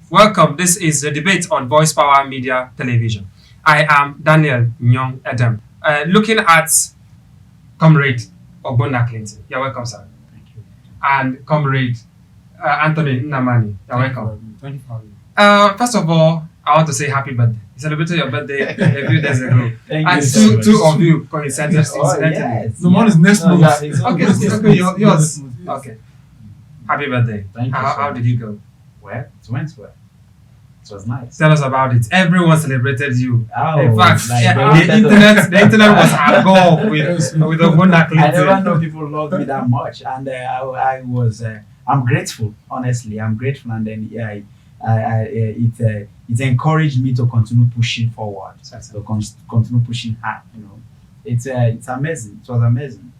Welcome. This is the debate on Voice Power Media Television. I am Daniel Nyong Adam. Looking at Comrade Ogbonna Clinton. You're welcome, sir. Thank you. And Comrade Anthony Nnamani. You're welcome. Thank you for having me. First of all, I want to say happy birthday. You celebrated your birthday a few days ago. Thank And you so much. two of you coincided. The one is next month. Okay, yours. Okay. Happy birthday. Thank you so How much. did you go? Well, it went well. It was nice. Tell us about it. Everyone celebrated you. Oh, In fact, like, the internet was agog with Ogbonna I never Clinton. know people loved me that much, and I was. I'm grateful. Honestly, I'm grateful, and then it encouraged me to continue pushing forward, to continue pushing hard. It's amazing. It was amazing.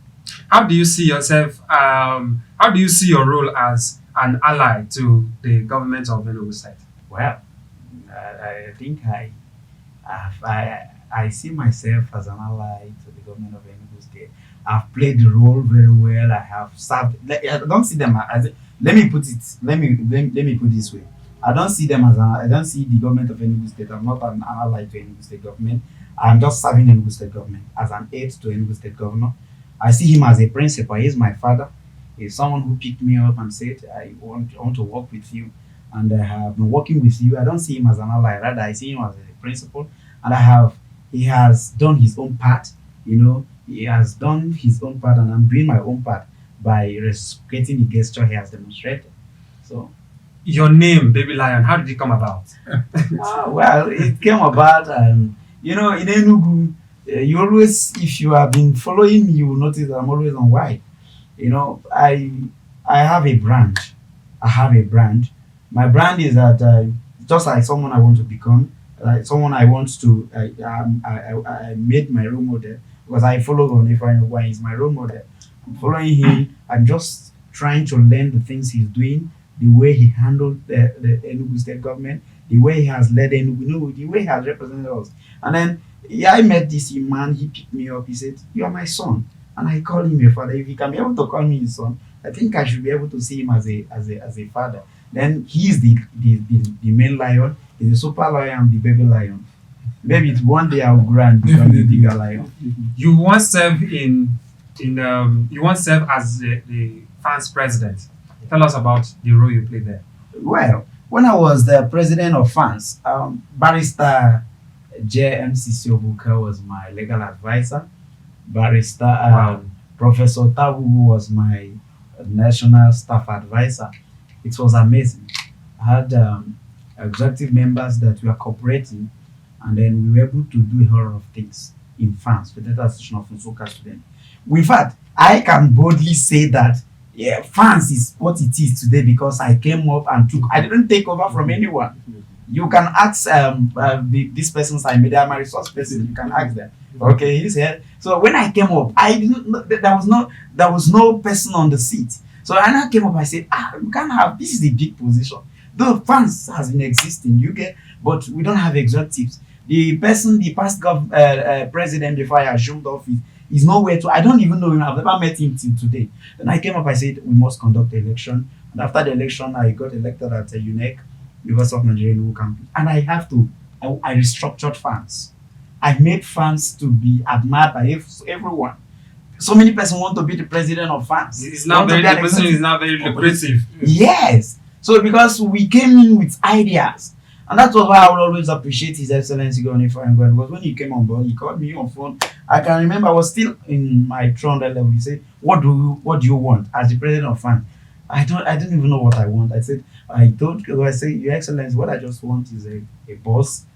How do you see yourself? How do you see your role as an ally to the government of Enugu State? Well, I think I see myself as an ally to the government of Enugu State. I've played the role very well. I have served. I don't see them as. Let me put it this way. I don't see them as. I don't see the government of Enugu State. I'm not an ally to Enugu State government. I'm just serving Enugu State government as an aide to Enugu State governor. I see him as a principal. He's my father. He's someone who picked me up and said, I want to work with you. And I have been working with you. I don't see him as an ally, rather I see him as a principal. And he has done his own part, he has done his own part, and I'm doing my own part by reciprocating the gesture he has demonstrated. So, Your name, Baby Lion, how did it come about? well, it came about, in Enugu, you always, if you have been following me, you will notice that I'm always on white. I have a brand. My brand is that just like someone I want to become, like someone I want to, I made my role model because I follow Onefa why he's my role model. I'm following him. I'm just trying to learn the things he's doing, the way he handled the Enugu State government, the way he has led Enugu, the way he has represented us. And then I met this man. He picked me up. He said, "You are my son," and I call him a father. If he can be able to call me his son, I think I should be able to see him as a father. Then he's the main lion, he's the super lion, I'm the baby lion. Maybe it's one day I'll grow and become the bigger lion. You once served as the fans president. Tell us about the role you played there. Well, when I was the president of fans, Barrister J.M.C. Siobuka was my legal advisor. Barrister Professor Tabubu was my national staff advisor. It was amazing. I had executive members that were cooperating, and then we were able to do a whole lot of things in France with the Association of Nsukka students. In fact, I can boldly say that France is what it is today because I came up and I didn't take over from anyone. You can ask this person's I'm a resource person. You can ask them. Okay, he's here. So when I came up, I didn't know there was no person on the seat. So when I came up, I said, we can't have this is a big position. The funds has been existing, but we don't have executives. The past president before I assumed office is nowhere to. I don't even know him. I've never met him till today. Then I came up, I said, we must conduct the election. And after the election, I got elected at a UNEC, University of Nigeria Enugu campus. And I restructured funds. I made funds to be admired by everyone. So many persons want to be the president of France. The position is now very lucrative. Yes. So because we came in with ideas. And that's why I would always appreciate His Excellency Governor Ifeanyi, because when he came on board, he called me on phone. I can remember I was still in my 300 level. He said, what do you want as the president of France? I didn't even know what I want. I said, Your Excellency, what I just want is a bus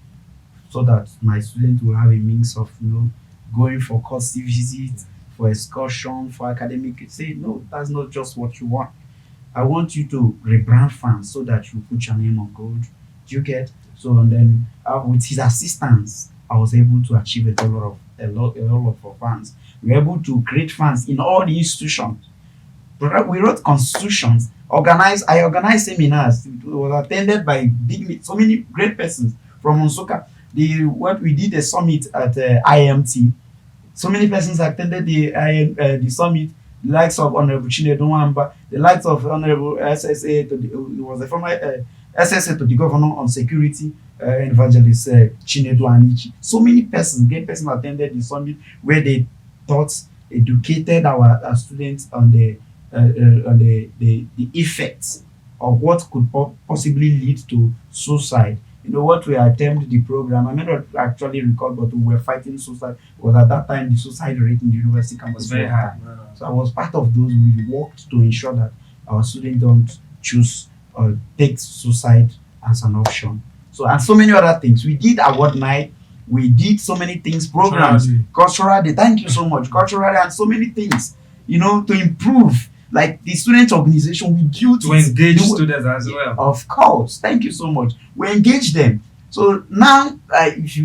so that my students will have a means of going for course visits, for excursion, for academic. Say, no, that's not just what you want. I want you to rebrand fans so that you put your name on gold. Do you get? So and then with his assistance, I was able to achieve a lot of fans. We were able to create fans in all the institutions. We wrote constitutions. I organized seminars. It was attended by so many great persons from Nsukka. We did a summit at IMT. So many persons attended the summit. The likes of Honorable Chinedu Nwamba, the likes of Honorable SSA, who was a former SSA to the governor on security, evangelist Chinedu Anichi. So many persons, great persons attended the summit where they taught, educated our students on the effects of what could possibly lead to suicide. You know what we attempted the program. I may not actually recall, but we were fighting suicide. Was at that time the suicide rate in the university campus was very high. So I was part of those. We worked to ensure that our students don't choose or take suicide as an option. So and so many other things. We did award night. We did so many things, programs, cultural day. Thank you so much, cultural day, and so many things. You know, to improve. Like the student organization, we built to engage students as well. Of course, thank you so much. We engage them. So now, if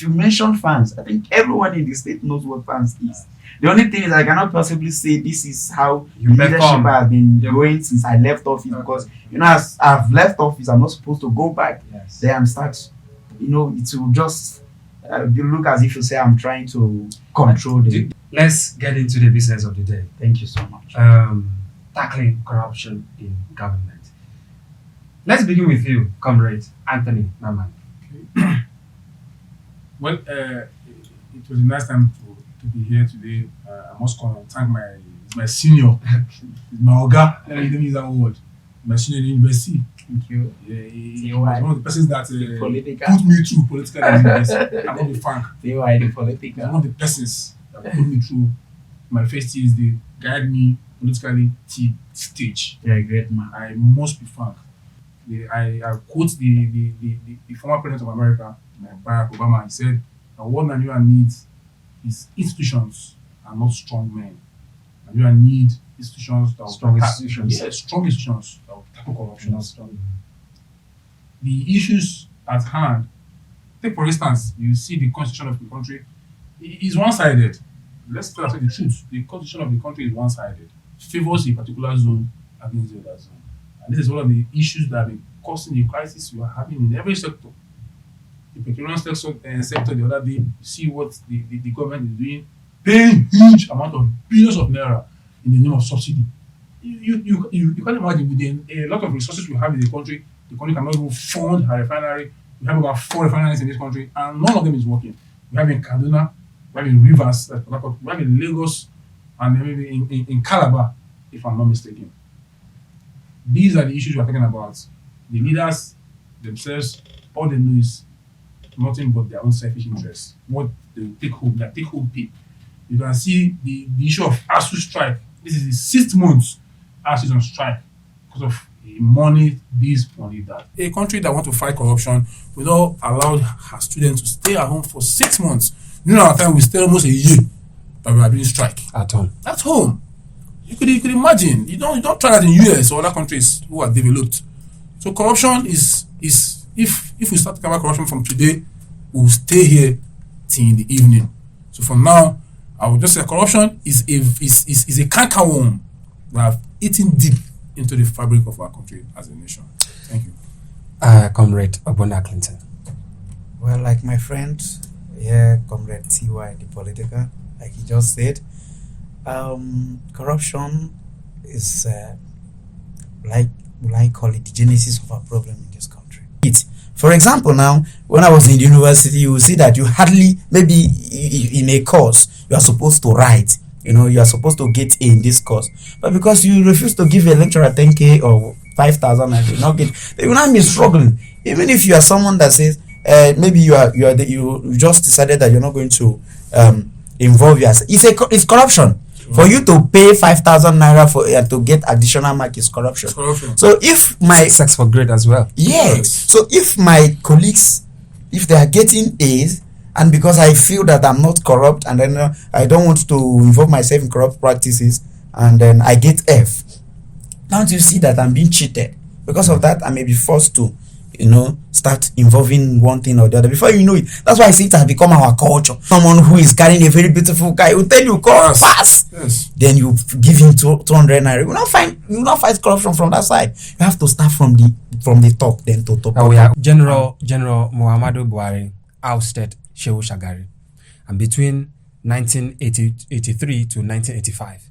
you mention fans, I think everyone in the state knows what fans is. The only thing is I cannot possibly say this is how leadership has been going since I left office, because as I've left office, I'm not supposed to go back there and start. It will just look as if you say I'm trying to control them. Let's get into the business of the day. Thank you so much. Tackling corruption in government. Let's begin with you, Comrade Anthony Nnamani. Okay. Well, it was a nice time to be here today. I must thank my senior, my Oga. Let me use that word. My senior in the university. Thank you. He was one of the persons that put me through political university. I want to thank. One of the persons that put me through my first years, they guide me politically to stage. You're a great man. I must be thanked. I quote the former president of America, Barack Obama. He said, what Nigeria needs is institutions and not strong men. Nigeria needs institutions that will strong institutions that will tackle corruption. The issues at hand, take for instance, you see the constitution of the country is one-sided. Let's tell the truth. The constitution of the country is one-sided. Favors a particular zone against the other zone. And this is one of the issues that have been causing the crisis we are having in every sector. The petroleum sector the other day, you see what the government is doing, paying huge amount of billions of naira in the name of subsidy. You can imagine with a lot of resources we have in the country cannot even fund a refinery. We have about 4 refineries in this country, and none of them is working. We have in Kaduna, we have in Rivers, we have in Lagos, and maybe in Calabar, if I'm not mistaken. These are the issues we are talking about. The leaders themselves, all they know is nothing but their own selfish interests. What they take home, their take home pay. You can see the issue of ASU strike. This is the 6th month ASU is on strike because of money this, money that. A country that wants to fight corruption will not allow her students to stay at home for 6 months. Our time we stay almost a year that we are doing strike. At home. At home. You could imagine. You don't try that in US or other countries who are developed. So corruption is if we start talking about corruption from today, we'll stay here till in the evening. So from now, I would just say corruption is a cankerworm that have eaten deep into the fabric of our country as a nation. Thank you. Comrade Ogbonna Clinton. Well, like my friend here, Comrade TY, the political, like he just said, corruption is like I call it the genesis of our problem in this country. For example, now when I was in university, you will see that you hardly, maybe in a course you are supposed to write. You are supposed to get A in this course, but because you refuse to give a lecturer 10k or 5,000 and you not get, you will not be struggling. Even if you are someone that says maybe you just decided that you're not going to involve yourself. It's corruption. For you to pay 5,000 naira for to get additional mark is corruption. So if my sex for grade as well. Yes. So if my colleagues, if they are getting A's, and because I feel that I'm not corrupt, and then I don't want to involve myself in corrupt practices, and then I get F, don't you see that I'm being cheated? Because of that, I may be forced to, start involving one thing or the other. Before you know it, that's why I see it has become our culture. Someone who is carrying a very beautiful guy will tell you, "Come fast." Yes. Then you give him 200 naira. You will not fight corruption from that side. You have to start from the top, then to top. General Muhammadu Buhari ousted Shehu Shagari, and between 1983 to 1985,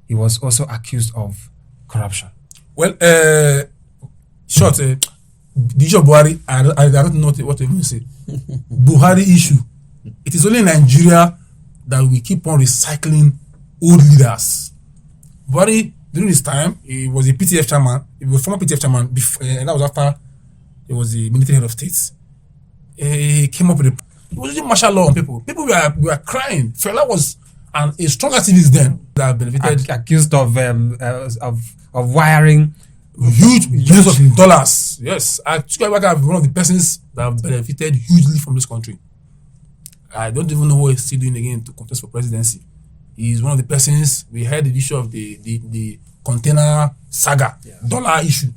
he was also accused of corruption. Well, short. the issue of Buhari, I don't know what to even say. Buhari issue. It is only in Nigeria that we keep on recycling old leaders. Buhari, during his time, he was a PTF chairman. He was former PTF chairman, and that was after he was the military head of state. He came up with it was using martial law on people. People were crying. Fela was a strong activist then that benefited. Accused of wiring huge billions of dollars. Yes, I took back as one of the persons that have benefited hugely from this country. I don't even know what he's still doing again to contest for presidency. He's one of the persons. We heard the issue of the container saga, dollar issue.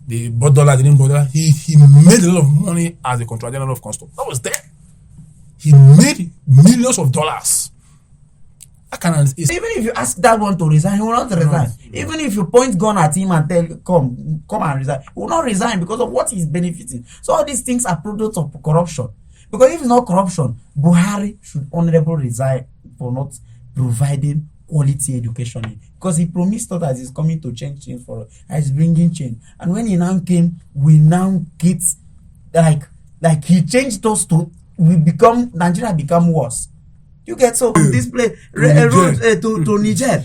They bought dollar, they didn't bought dollar. He made a lot of money as a Controller General of Customs. That was there. He made millions of dollars. Even if you ask that one to resign, he will not resign. Even if you point gun at him and tell come and resign, he will not resign because of what he's benefiting. So all these things are products of corruption. Because if it's not corruption, Buhari should honorably resign for not providing quality education. Because he promised us that he's coming to change things for us. He's bringing change. And when he now came, we now get like he changed us to Nigeria become worse. You get so this place road to Niger.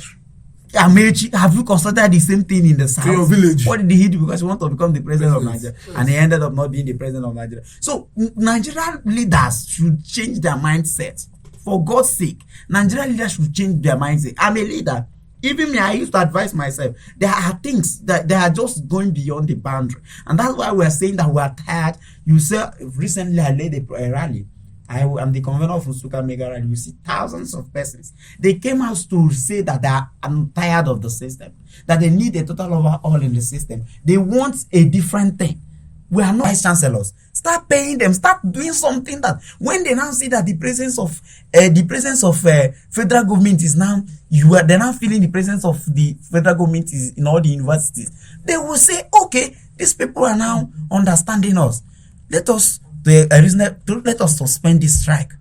Amechi, have you considered the same thing in the south? To your village. What did he do? Because he wanted to become the president of Nigeria, and he ended up not being the president of Nigeria. So Nigerian leaders should change their mindset. For God's sake, Nigerian leaders should change their mindset. I'm a leader. Even me, I used to advise myself. There are things that they are just going beyond the boundary, and that's why we're saying that we are tired. You say recently I led a rally. I am the convener of Nsuka Mega Rally. You see thousands of persons. They came out to say that they are tired of the system, that they need a total overhaul in the system. They want a different thing. We are not vice chancellors. Start paying them. Start doing something that when they now see that the presence of federal government is now they're now feeling the presence of the federal government is in all the universities. They will say, okay, these people are now understanding us. Let us suspend this strike.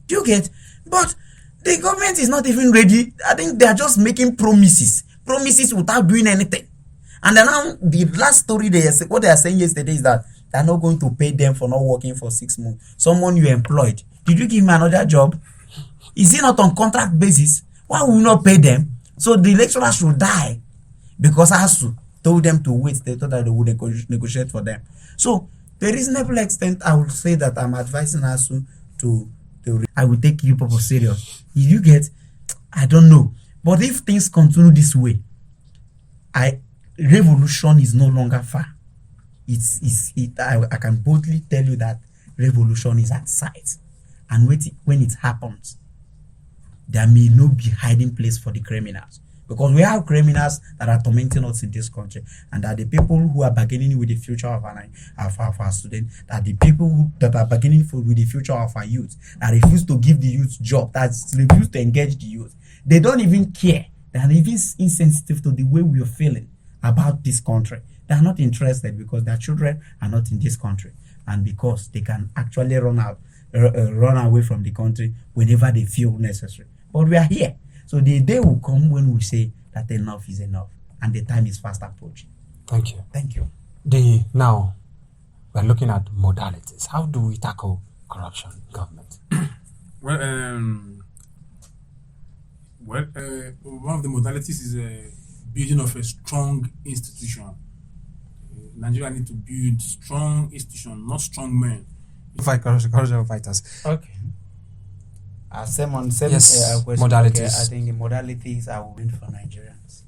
Do you get? But the government is not even ready. I think they are just making promises without doing anything. And then now the last story what they are saying yesterday is that they are not going to pay them for not working for 6 months. Someone you employed, did you give him another job? Is he not on contract basis? Why will you not pay them? So the lecturer should die because ASU told them to wait. They thought that they would negotiate for them. So to a reasonable extent, I would say that I'm advising ASU I will take you people serious. If you get, I don't know. But if things continue this way, revolution is no longer far. I can boldly tell you that revolution is at sight. And when it happens, there may not be hiding place for the criminals. Because we have criminals that are tormenting us in this country, and that the people who are bargaining with the future of our students, that the people that are bargaining with the future of our youth, that refuse to give the youth job, that refuse to engage the youth. They don't even care. They are even insensitive to the way we are feeling about this country. They are not interested because their children are not in this country, and because they can actually run away from the country whenever they feel necessary. But we are here. So the day will come when we say that enough is enough, and the time is fast approaching. Thank you. Thank you. Now, we're looking at modalities. How do we tackle corruption in government? Well, one of the modalities is building of a strong institution. Nigeria need to build strong institution, not strong men. Fight corruption fighters. Okay. Same yes, question. Modalities. Okay, I think the modalities are meant for Nigerians.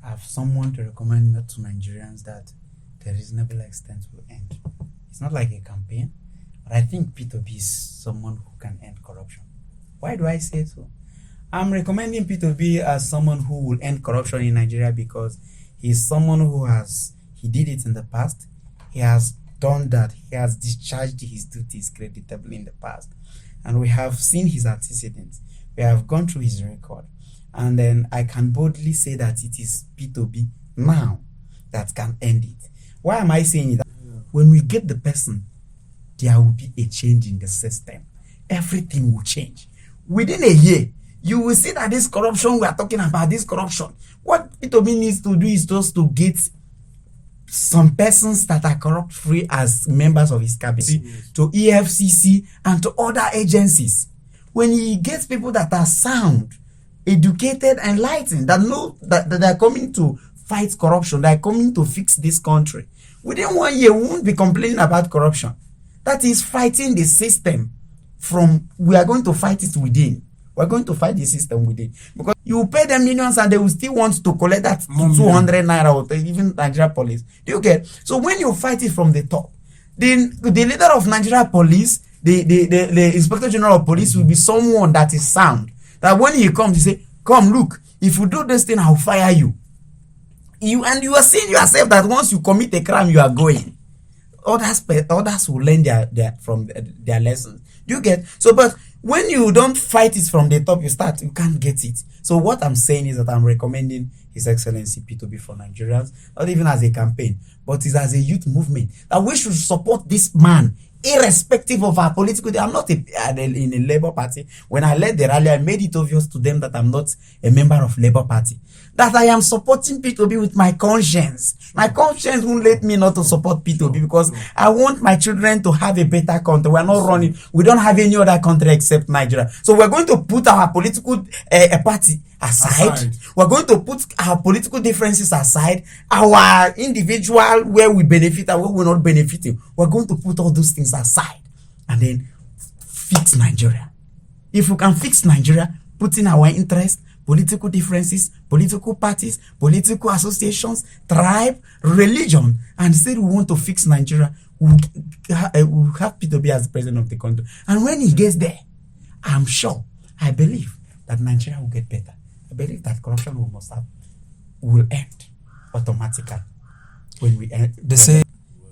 I have someone to recommend to Nigerians that to a reasonable extent will end. It's not like a campaign, but I think P2B is someone who can end corruption. Why do I say so? I'm recommending P2B as someone who will end corruption in Nigeria because he's someone he did it in the past. He has done that. He has discharged his duties creditably in the past. And we have seen his antecedents. We have gone through his record. And then I can boldly say that it is P2B now that can end it. Why am I saying that? When we get the person, there will be a change in the system. Everything will change. Within a year, you will see that this corruption we are talking about, this corruption, what P2B needs to do is just to get some persons that are corrupt free as members of his cabinet, Yes. to EFCC and to other agencies. When he gets people that are sound, educated, enlightened, that know that they are coming to fight corruption, they are coming to fix this country, within 1 year we won't be complaining about corruption. That is fighting the system from, we are going to fight it within. We're going to fight the system within. Because you pay them millions and they will still want to collect that More 200 naira or even Nigeria police. Do you get? So when you fight it from the top, then the leader of Nigeria police, the inspector general of police will be someone that is sound. That when he comes, he say, come look, if you do this thing, I'll fire you. You are seeing yourself that once you commit a crime, you are going. Others will learn their lessons. Do you get? So, but when you don't fight it from the top, you can't get it. So what I'm saying is that I'm recommending His Excellency P2B for Nigerians, not even as a campaign, but it's as a youth movement, that we should support this man, irrespective of our political. I'm not in a Labour Party. When I led the rally, I made it obvious to them that I'm not a member of Labour Party. That I am supporting P2B with my conscience. My conscience won't let me not to support P2B because I want my children to have a better country. We're not running. We don't have any other country except Nigeria. So we're going to put our political party aside. We're going to put our political differences aside. Our individual, where we benefit and where we're not benefiting. We're going to put all those things aside and then fix Nigeria. If we can fix Nigeria, put in our interest, political differences, political parties, political associations, tribe, religion, and say we want to fix Nigeria, we'll have P2B as the president of the country. And when he gets there, I'm sure, I believe that Nigeria will get better. I believe that corruption will end automatically when we end. They say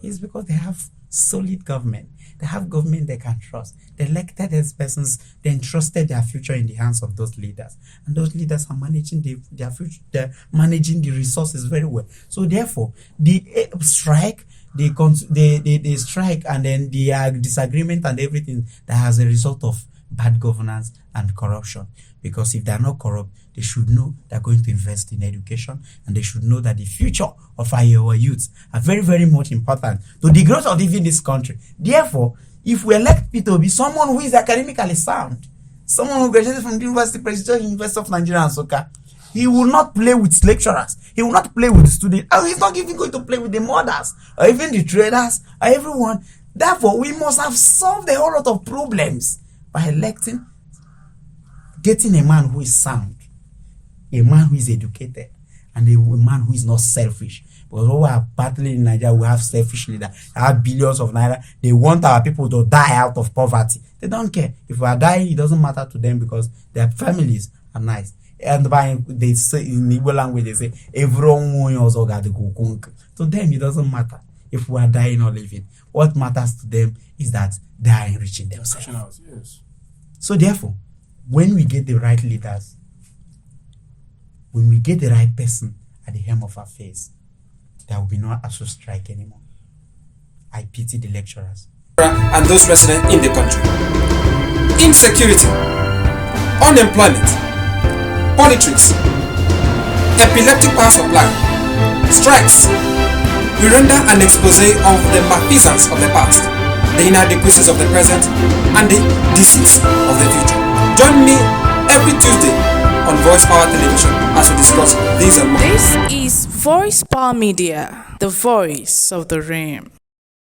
it's because they have solid government. They have government they can trust. They elected as persons, they entrusted their future in the hands of those leaders. And those leaders are managing their future, they're managing the resources very well. So therefore, the strike, the strike and then the disagreement and everything that has a result of bad governance and corruption. Because if they're not corrupt, they should know they're going to invest in education, and they should know that the future of our youths are very, very much important to the growth of even this country. Therefore, if we elect P2B, someone who is academically sound, someone who graduated from the University, Presidential University of Nigeria and Soka, he will not play with lecturers. He will not play with the students. And he's not even going to play with the mothers or even the traders or everyone. Therefore, we must have solved a whole lot of problems by getting a man who is sound, a man who is educated, and a man who is not selfish. Because what we are battling in Nigeria, we have selfish leaders. They have billions of naira. They want our people to die out of poverty. They don't care. If we are dying, it doesn't matter to them because their families are nice. And they say in Igbo language, they say, everyone also got to go. To them, it doesn't matter if we are dying or living. What matters to them is that they are enriching themselves. Yes. So therefore, when we get the right leaders, when we get the right person at the helm of affairs, there will be no ASU strike anymore. I pity the lecturers. And those resident in the country. Insecurity, unemployment, politics, epileptic power supply, strikes. We render an expose of the malfeasance of the past, the inadequacies of the present, and the disease of the future. Join me every Tuesday on Voice Power Television as we discuss these and more. This is Voice Power Media, the voice of the realm.